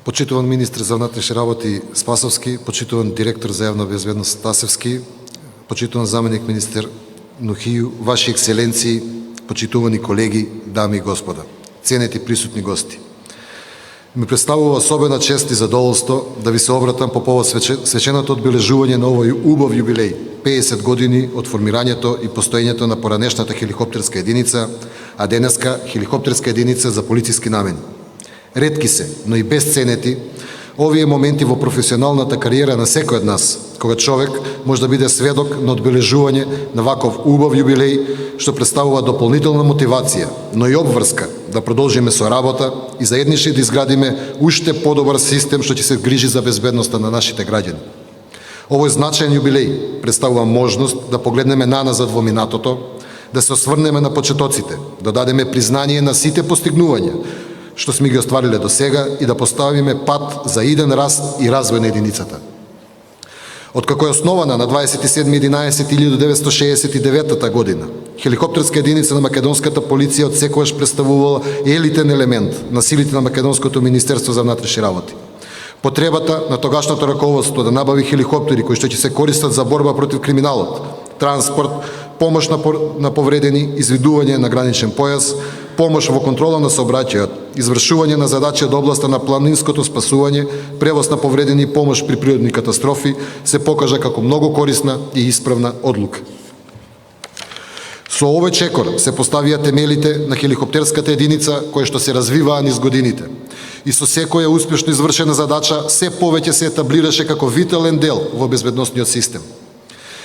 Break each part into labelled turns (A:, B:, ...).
A: Почитуван министр за внатрешни работи Спасовски, почитуван директор за јавна безбедност Стасевски, почитуван заменик министер Нухију, Ваши екселенции, почитувани колеги, дами и господа, ценети присутни гости. Ми представува особена чест и задоволство да ви се обратам по повод свеченото одбележување на овој убав јубилеј, 50 години од формирањето и постоењето на поранешната хеликоптерска единица, а денеска хеликоптерска единица за полициски намени. Ретки се, но и безценети, овие моменти во професионалната кариера на секој од нас, кога човек може да биде сведок на одбележување на ваков убав јубилеј, што представува дополнителна мотивација, но и обврска да продолжиме со работа и заедничи да изградиме уште подобар систем што ќе се грижи за безбедноста на нашите граѓани. Овој значаен јубилеј представува можност да погледнеме наназад во минатото, да се осврнеме на почетоците, да дадеме признание на сите постигнувања што сме ги оствариле до сега и да поставиме пат за иден раст и развој на единицата. Откако е основана на 27.11.1969 година, хеликоптерска единица на македонската полиција отсекогаш представувала елитен елемент на силите на македонското Министерство за внатрешни работи. Потребата на тогашното раководство да набави хеликоптери кои што ќе се користат за борба против криминалот, транспорт, помош на повредени, извидување на граничен појас, помош во контрола на сообраќајот, извршување на задачи од областа на планинското спасување, превоз на повредени и помош при природни катастрофи се покажа како многу корисна и исправна одлука. Со овој чекор се поставија темелите на хеликоптерската единица која што се развиваа низ годините. И со секоја успешно извршена задача се повеќе се етаблираше како витален дел во безбедносниот систем.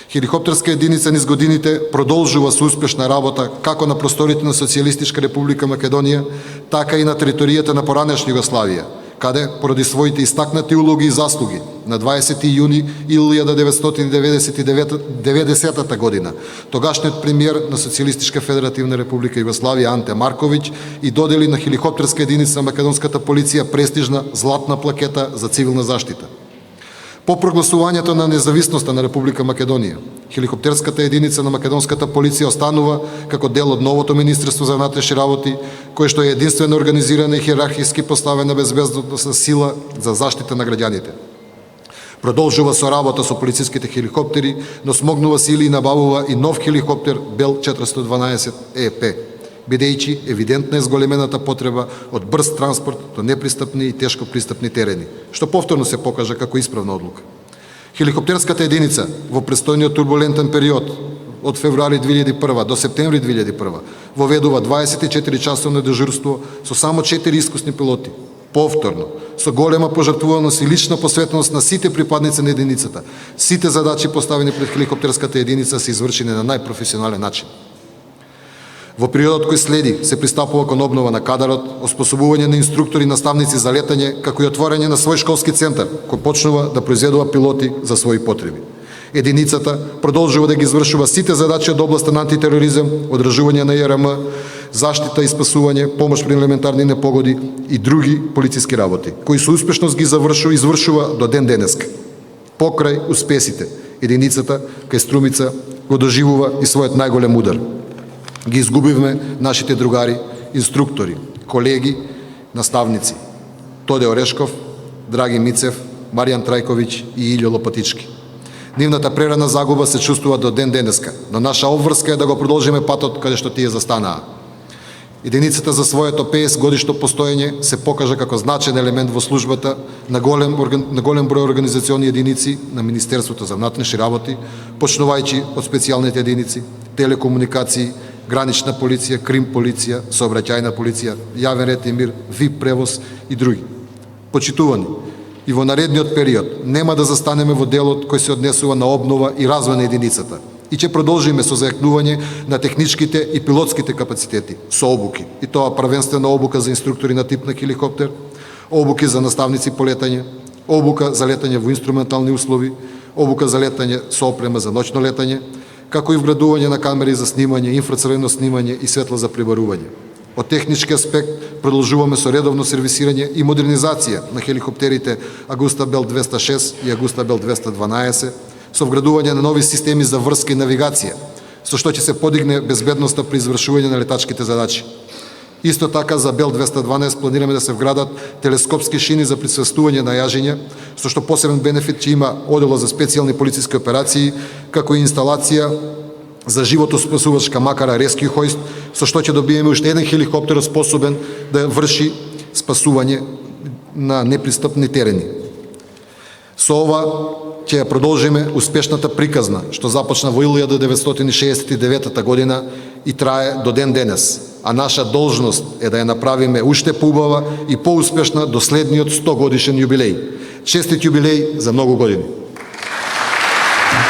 A: Хеликоптерска единица низ годините продолжува со успешна работа како на просторите на Социјалистичка република Македонија, така и на територијата на поранешна Југославија, каде, поради своите истакнати улоги и заслуги, на 20. јуни 1990 година, тогашниот премиер на Социјалистичка федеративна република Југославија Анте Марковиќ и додели на хеликоптерска единица на македонската полиција престижна златна плакета за цивилна заштита. По прогласувањето на независноста на Република Македонија, хеликоптерската единица на македонската полиција останува како дел од новото Министерство за внатрешни работи, кое што е единствено организирана и хиерархиски поставена безбедносна сила за заштита на граѓаните. Продолжува со работа со полициските хеликоптери, но смогнува сили и набавува и нов хеликоптер Бел 412 ЕП, бидејќи евидентна е зголемената потреба од брз транспорт до непристапни и тешко пристапни терени, што повторно се покажа како исправна одлука. Хеликоптерската единица во престојниот турбулентен период од февруари 2001 до септември 2001 воведува 24 часовно дежурство со само 4 искусни пилоти. Повторно, со голема пожртвуваност и лична посветеност на сите припадници на единицата, сите задачи поставени пред хеликоптерската единица се извршени на најпрофесионален начин. Во периодот кој следи се пристапува кон обнова на кадарот, оспособување на инструктори и наставници за летање, како и отворање на свој школски центар, кој почнува да произведува пилоти за своји потреби. Единицата продолжува да ги извршува сите задачи од областа на антитероризам, одржување на ЈРМ, заштита и спасување, помош при елементарни непогоди и други полициски работи, кои со успешност ги извршува до ден денеска. Покрај успесите, единицата кај Струмица го доживува и својот најголем удар. Ги изгубивме нашите другари, инструктори, колеги, наставници. Тоде Орешков, Драги Мицев, Маријан Трајковиќ и Илјо Лопатички. Нивната прерана загуба се чувствува до ден денеска, но наша обврска е да го продолжиме патот каде што тие застанаа. Единицата за своето 50 годишно постоење се покажа како значаен елемент во службата на голем број организациони единици на Министерството за внатрешни работи, почнувајќи од специјалните единици, телекомуникации, гранична полиција, крим полиција, сообраќајна полиција, јавен ред и мир, ВИП превоз и други. Почитувани, и во наредниот период нема да застанеме во делот кој се однесува на обнова и развој на единицата и ќе продолжиме со зајакнување на техничките и пилотските капацитети со обуки, и тоа првенствено обука за инструктори на тип на хеликоптер, обуки за наставници по летање, обука за летање во инструментални услови, обука за летање со опрема за ноќно летање, како и вградување на камери за снимање, инфрацрвено снимање и светло за прибарување. Од технички аспект продолжуваме со редовно сервисирање и модернизација на хеликоптерите Агуста Бел 206 и Агуста Бел 212, со вградување на нови системи за врска и навигација, со што ќе се подигне безбедноста при извршување на летачките задачи. Исто така за Бел 212 планираме да се вградат телескопски шини за присвестување на јажење, со што посебен бенефит ќе има оделот за специјални полициски операции, како и инсталација за животоспасувачка макара Rescue Hoist, со што ќе добиеме уште еден хеликоптер способен да врши спасување на непристапни терени. Со ова ќе ја продолжиме успешната приказна, што започна во 1969 година и трае до ден денес, а наша должност е да ја направиме уште поубава и поуспешна до следниот 100 годишен јубилеј. Честит јубилеј за многу години!